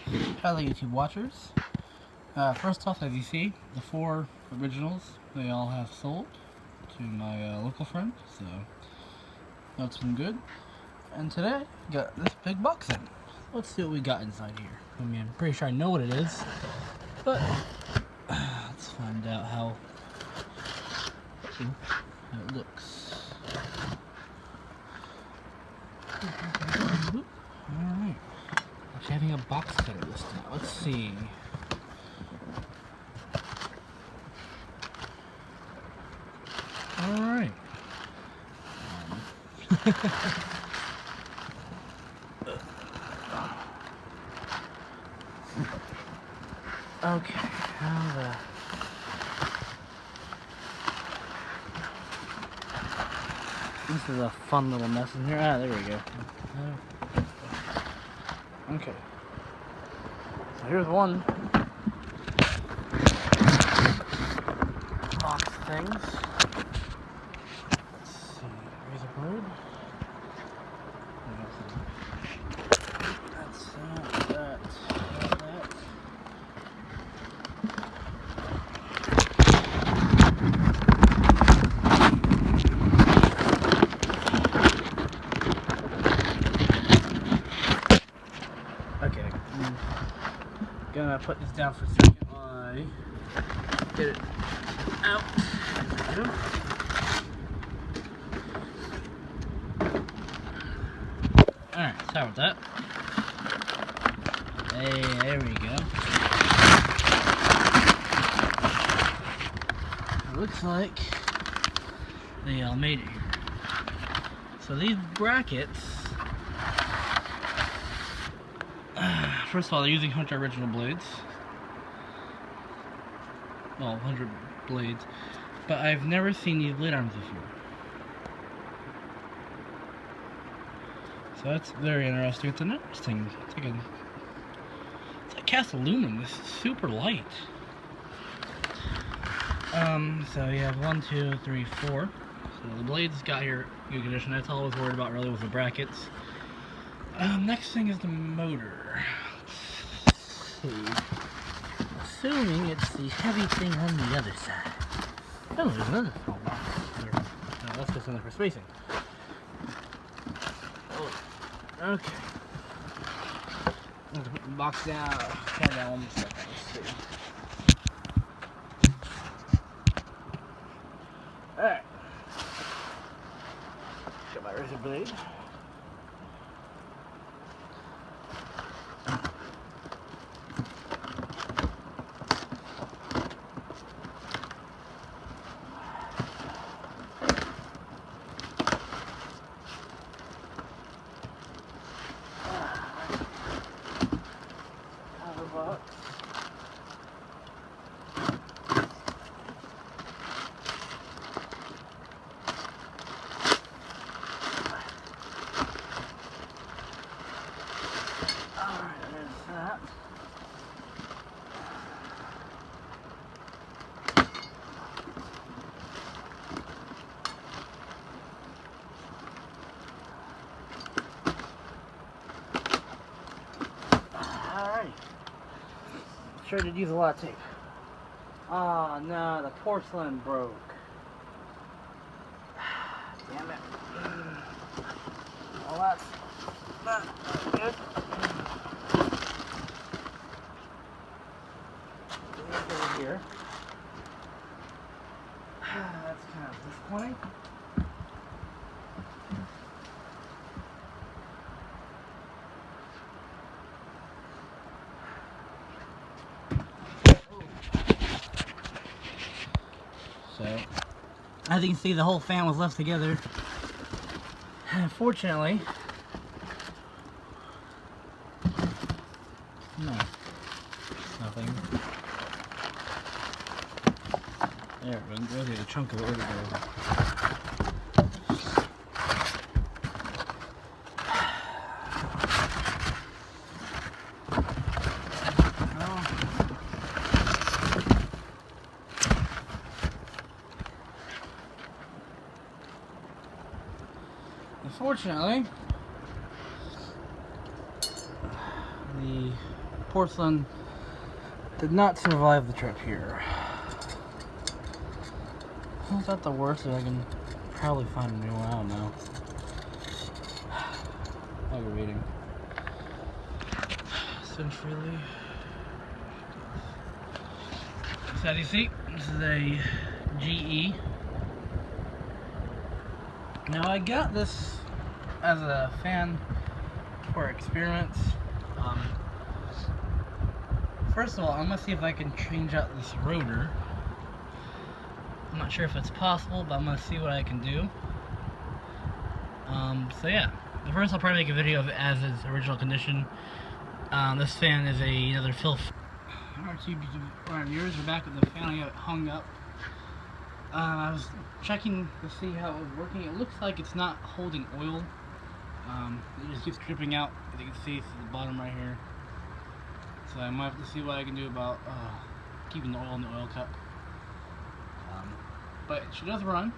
Hello YouTube watchers. First off, as you see, the 4 originals, they all have sold to my local friend, so that's been good. And today, we got this big box in. Let's see what we got inside here. I mean, I'm pretty sure I know what it is, but let's find out how it looks. Alright. Actually having a box cutter this time. Let's see. Alright. Okay, how the... This is a fun little mess in here. Ah, there we go. Okay. So here's one box things. Let's see. Razor blade. That's that. Okay, I'm gonna put this down for a second while I get it out. Alright, sorry about that. Hey, there we go. It looks like they all made it here. So these brackets, first of all, they're using 100 original blades. Well, 100 blades. But I've never seen these blade arms before. So that's very interesting. It's interesting. It's like cast aluminum. This is super light. So you have 1, 2, 3, 4. So the blades got here good condition. That's all I was worried about really was the brackets. Next thing is the motor. Let's see. Assuming it's the heavy thing on the other side. Oh, there's another small box. No, that's just another for spacing. Oh, okay. I'm going to put the box down. Hold on 1 second. Let's see. Alright. Got my razor blade. Sure did use a lot of tape. Oh no, the porcelain broke. Damn it. Well, that's not good. Over here. That's kind of disappointing. So, as you can see, the whole fan was left together. Unfortunately, no, nothing. There, there's a chunk of it. Where'd it go? Unfortunately, the porcelain did not survive the trip here. Is that the worst? I can probably find a new one. I don't know. Aggravating. Essentially. So as you see, this is a GE. Now I got this as a fan for experiments. First of all, I'm gonna see if I can change out this rotor. I'm not sure if it's possible, but I'm gonna see what I can do. So yeah, but first I'll probably make a video of it as its original condition. This fan is another fill. Alright, viewers, we're back with the fan. I got it hung up. I was checking to see how it was working. It looks like it's not holding oil. It just keeps dripping out. As you can see, it's at the bottom right here. So I might have to see what I can do about keeping the oil in the oil cup. But she does run.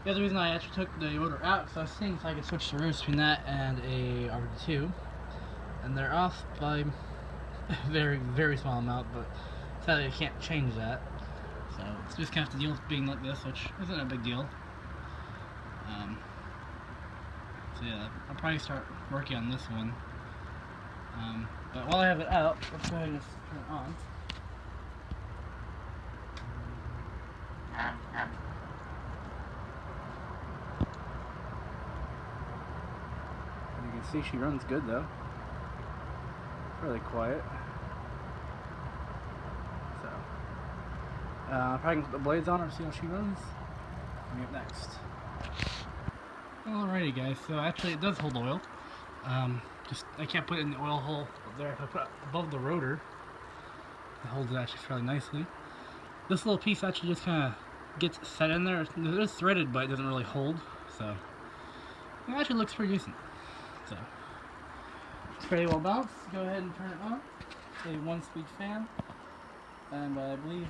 The other reason I actually took the rotor out is I was seeing if I could switch the rotors between that and a RB2. And they're off by a very, very small amount, but sadly I can't change that. So it's just kind of the deal with being like this, which isn't a big deal. So yeah, I'll probably start working on this one. But while I have it out, let's go ahead and just turn it on. You can see she runs good though. Really quiet. So, probably can put the blades on her, see how she runs. Coming up next. Alrighty guys, so actually it does hold oil. Just I can't put it in the oil hole up there. If I put it above the rotor, it holds it actually fairly nicely. This little piece actually just kind of gets set in there. It is threaded, but it doesn't really hold. So it actually looks pretty decent. So it's pretty well balanced. Go ahead and turn it on. It's a 1-speed fan, and I believe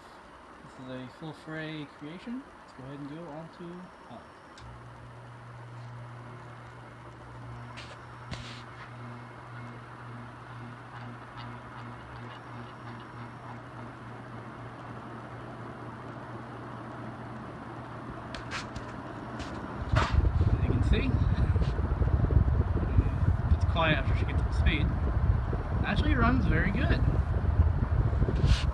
this is a full fray creation. Let's go ahead and go on to hot. See? It's quiet after she gets up to speed. Actually runs very good.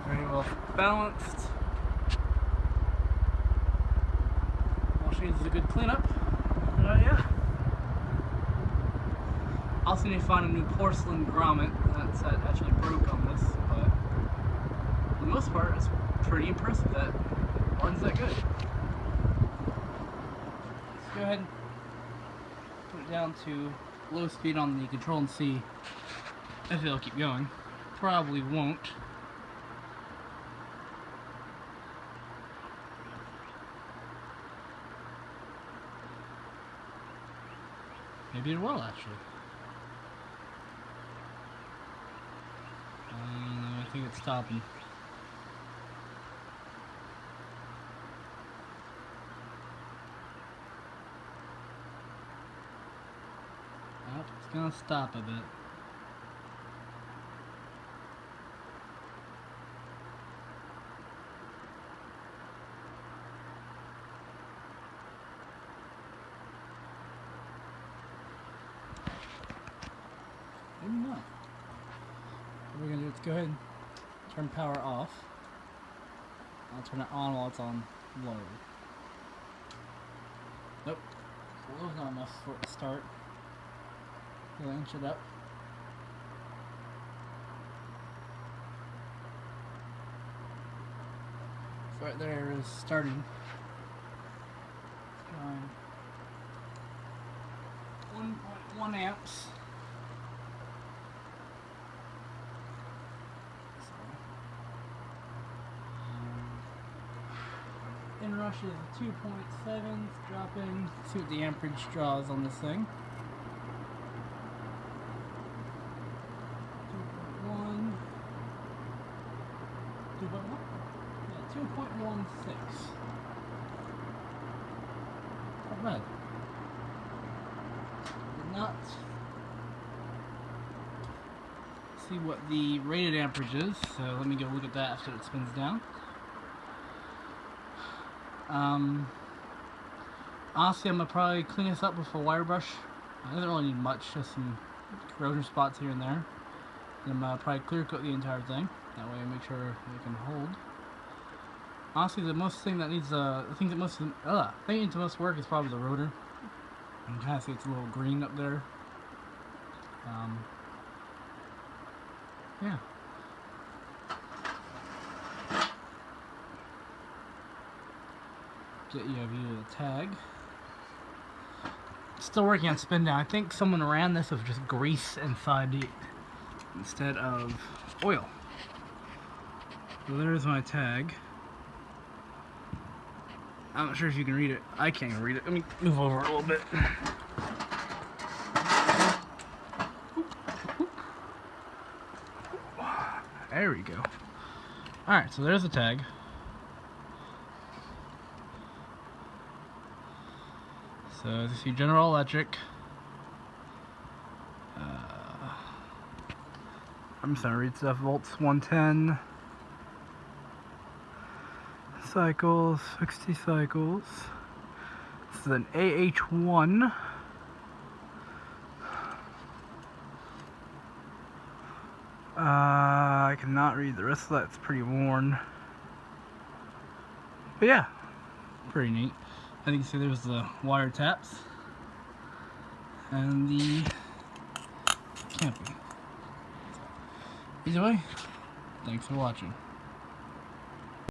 Very well balanced. Well, she needs a good cleanup. Yeah. Also need to find a new porcelain grommet. That's actually broke on this, but for the most part, it's pretty impressive that it runs that good. Let's go ahead and put it down to low speed on the control and see if it'll keep going. Probably won't. Maybe it will actually. I think it's stopping. Oh, it's gonna stop a bit. Maybe not. What we're gonna do is go ahead and turn power off. I'll turn it on while it's on low. Nope. So low's not enough for it to start. We'll inch it up. So right there is starting. Drawing 1.1 amps. Inrush is 2.7, it's dropping. Let's see what the amperage draws on this thing. 2.1. 2.1? Yeah, 2.16. Not bad. Did not see what the rated amperage is, so let me go look at that after it spins down. Honestly, I'm going to probably clean this up with a wire brush. It doesn't really need much, just some corrosion spots here and there. And I'm going to probably clear coat the entire thing. That way I make sure it can hold. Honestly, the thing that needs the most work is probably the rotor. You can kind of see it's a little green up there. Yeah. Get you a view of the tag. Still working on spin down. I think someone ran this with just grease inside it instead of oil. So there's my tag. I'm not sure if you can read it. I can't even read it. Let me move over a little bit. There we go. Alright, so there's the tag. So as you see, General Electric. I'm just gonna read stuff. Volts 110. Cycles, 60 cycles. This is an AH1. I cannot read the rest of that. It's pretty worn. But yeah, pretty neat. I think you see there's the wire taps and the camping. Either way, thanks for watching.